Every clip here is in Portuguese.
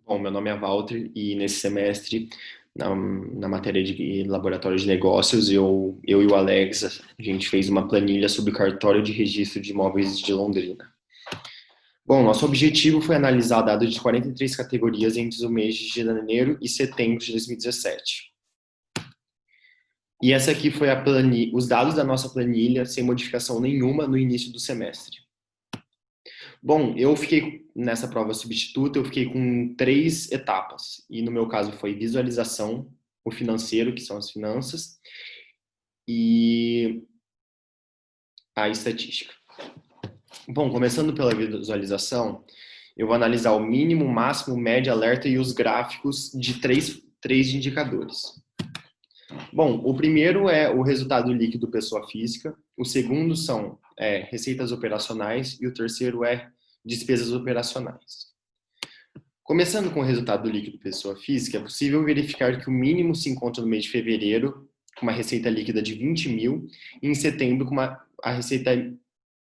Bom, meu nome é Walter e nesse semestre, na matéria de laboratório de negócios, eu e o Alex, a gente fez uma planilha sobre o cartório de registro de imóveis de Londrina. Bom, nosso objetivo foi analisar dados de 43 categorias entre os meses de janeiro e setembro de 2017. E essa aqui foi os dados da nossa planilha, sem modificação nenhuma no início do semestre. Bom, eu fiquei nessa prova substituta, eu fiquei com 3 etapas. E no meu caso foi visualização, o financeiro, que são as finanças, e a estatística. Bom, começando pela visualização, eu vou analisar o mínimo, máximo, média, alerta e os gráficos de três indicadores. Bom, o primeiro é o resultado líquido pessoa física, o segundo são receitas operacionais e o terceiro é despesas operacionais. Começando com o resultado líquido pessoa física, é possível verificar que o mínimo se encontra no mês de fevereiro, com uma receita líquida de 20 mil, e em setembro com a receita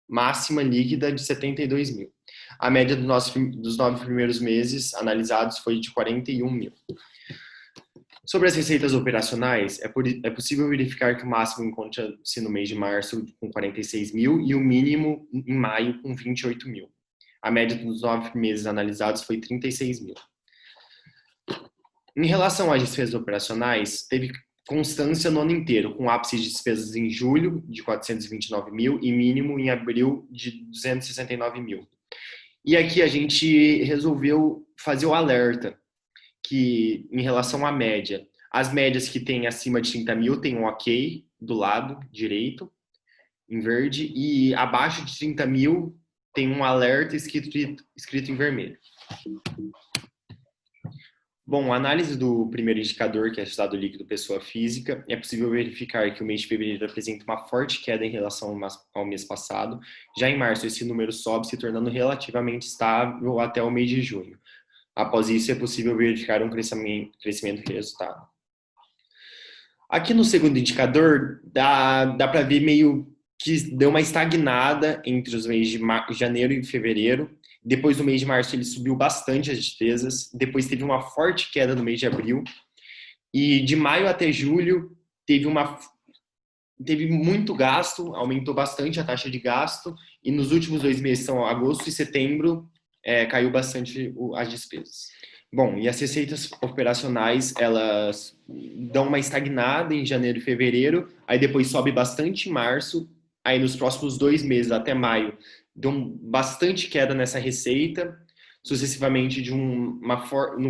máxima líquida de 72 mil. A média dos 9 primeiros meses analisados foi de 41 mil. Sobre as receitas operacionais, é possível verificar que o máximo encontra-se no mês de março com 46 mil e o mínimo em maio com 28 mil. A média dos 9 meses analisados foi 36 mil. Em relação às despesas operacionais, teve constância no ano inteiro, com ápice de despesas em julho de 429 mil e mínimo em abril de 269 mil. E aqui a gente resolveu fazer o alerta, que em relação à média, as médias que tem acima de 30 mil tem um ok do lado direito, em verde, e abaixo de 30 mil tem um alerta escrito em vermelho. Bom, a análise do primeiro indicador, que é o resultado líquido pessoa física, é possível verificar que o mês de fevereiro apresenta uma forte queda em relação ao mês passado. Já em março, esse número sobe, se tornando relativamente estável até o mês de junho. Após isso, é possível verificar um crescimento de resultado. Aqui no segundo indicador, dá para ver meio que deu uma estagnada entre os meses de janeiro e fevereiro. Depois do mês de março, ele subiu bastante as despesas. Depois teve uma forte queda no mês de abril. E de maio até julho, teve muito gasto, aumentou bastante a taxa de gasto. E nos últimos 2 meses, são agosto e setembro, caiu bastante as despesas. Bom, e as receitas operacionais, elas dão uma estagnada em janeiro e fevereiro, aí depois sobe bastante em março, aí nos próximos 2 meses, até maio, deu bastante queda nessa receita, sucessivamente de um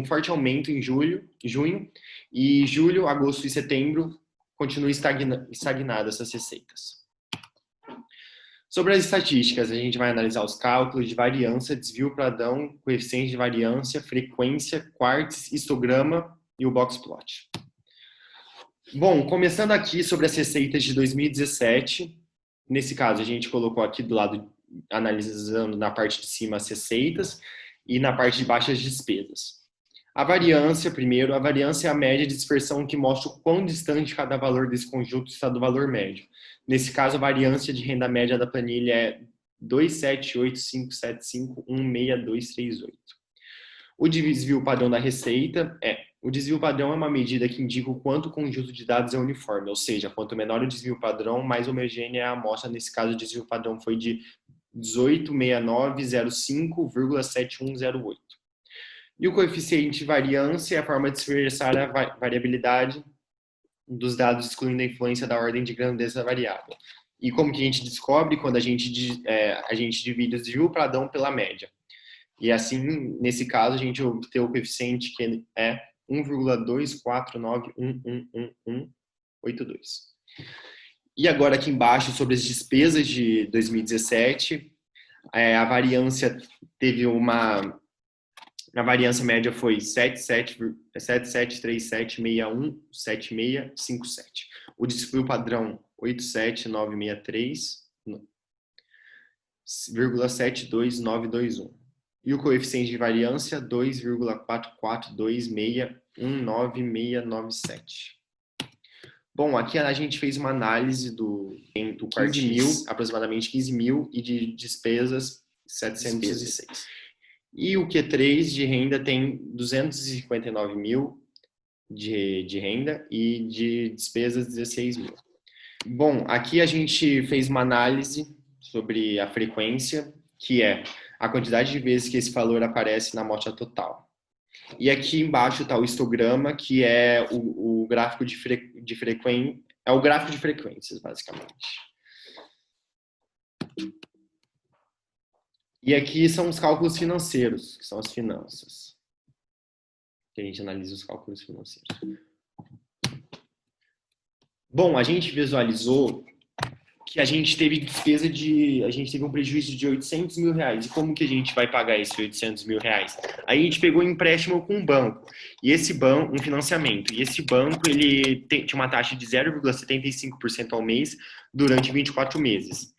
forte aumento em junho, e julho, agosto e setembro continuam estagnadas essas receitas. Sobre as estatísticas, a gente vai analisar os cálculos de variância, desvio padrão, coeficiente de variância, frequência, quartis, histograma e o box plot. Bom, começando aqui sobre as receitas de 2017, nesse caso a gente colocou aqui do lado, analisando na parte de cima as receitas e na parte de baixo as despesas. A variância, primeiro, a variância é a média de dispersão que mostra o quão distante cada valor desse conjunto está do valor médio. Nesse caso, a variância de renda média da planilha é 27857516238. O desvio padrão da receita o desvio padrão é uma medida que indica o quanto o conjunto de dados é uniforme, ou seja, quanto menor o desvio padrão, mais homogênea é a amostra. Nesse caso, o desvio padrão foi de 186905,7108. E o coeficiente de variância é a forma de expressar a variabilidade dos dados, excluindo a influência da ordem de grandeza da variável. E como que a gente descobre? Quando a gente divide o desvio padrão pela média. E assim, nesse caso, a gente obtém o coeficiente que é 1,249111182. E agora aqui embaixo, sobre as despesas de 2017, a variância teve a variância média foi 7737617657. O desvio padrão 87963,72921. E o coeficiente de variância 2,44261967. Bom, aqui a gente fez uma análise do quartil, aproximadamente 15 mil, e de despesas 706. E o Q3 de renda tem 259 mil de renda e de despesas 16 mil. Bom, aqui a gente fez uma análise sobre a frequência, que é a quantidade de vezes que esse valor aparece na amostra total. E aqui embaixo está o histograma, que é o gráfico de frequência, é o gráfico de frequências, basicamente. E aqui são os cálculos financeiros, que são as finanças. Que a gente analisa os cálculos financeiros. Bom, a gente visualizou que a gente teve a gente teve um prejuízo de 800 mil reais. E como que a gente vai pagar esses 800 mil reais? Aí a gente pegou um empréstimo com um banco, e esse banco, um financiamento, e esse banco, ele tinha uma taxa de 0,75% ao mês durante 24 meses.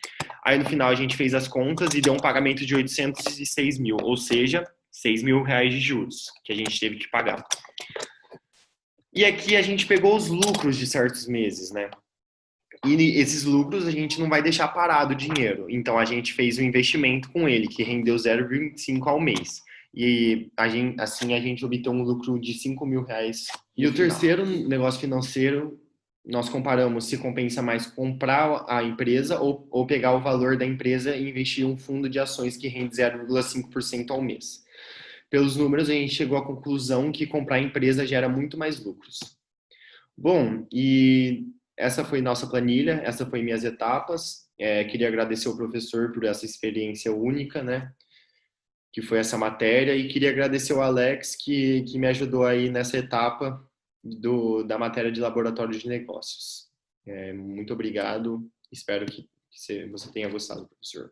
Aí no final a gente fez as contas e deu um pagamento de 806 mil, ou seja, 6 mil reais de juros que a gente teve que pagar. E aqui a gente pegou os lucros de certos meses, né? E esses lucros a gente não vai deixar parado o dinheiro. Então a gente fez um investimento com ele, que rendeu 0,25 ao mês. E assim a gente obteve um lucro de 5 mil reais. E o terceiro negócio financeiro, nós comparamos se compensa mais comprar a empresa ou pegar o valor da empresa e investir em um fundo de ações que rende 0,5% ao mês. Pelos números, a gente chegou à conclusão que comprar a empresa gera muito mais lucros. Bom, e essa foi nossa planilha, essa foi minhas etapas. Queria agradecer ao professor por essa experiência única, né? Que foi essa matéria, e queria agradecer ao Alex que me ajudou aí nessa etapa da matéria de laboratório de negócios. Muito obrigado, espero que você tenha gostado, professor.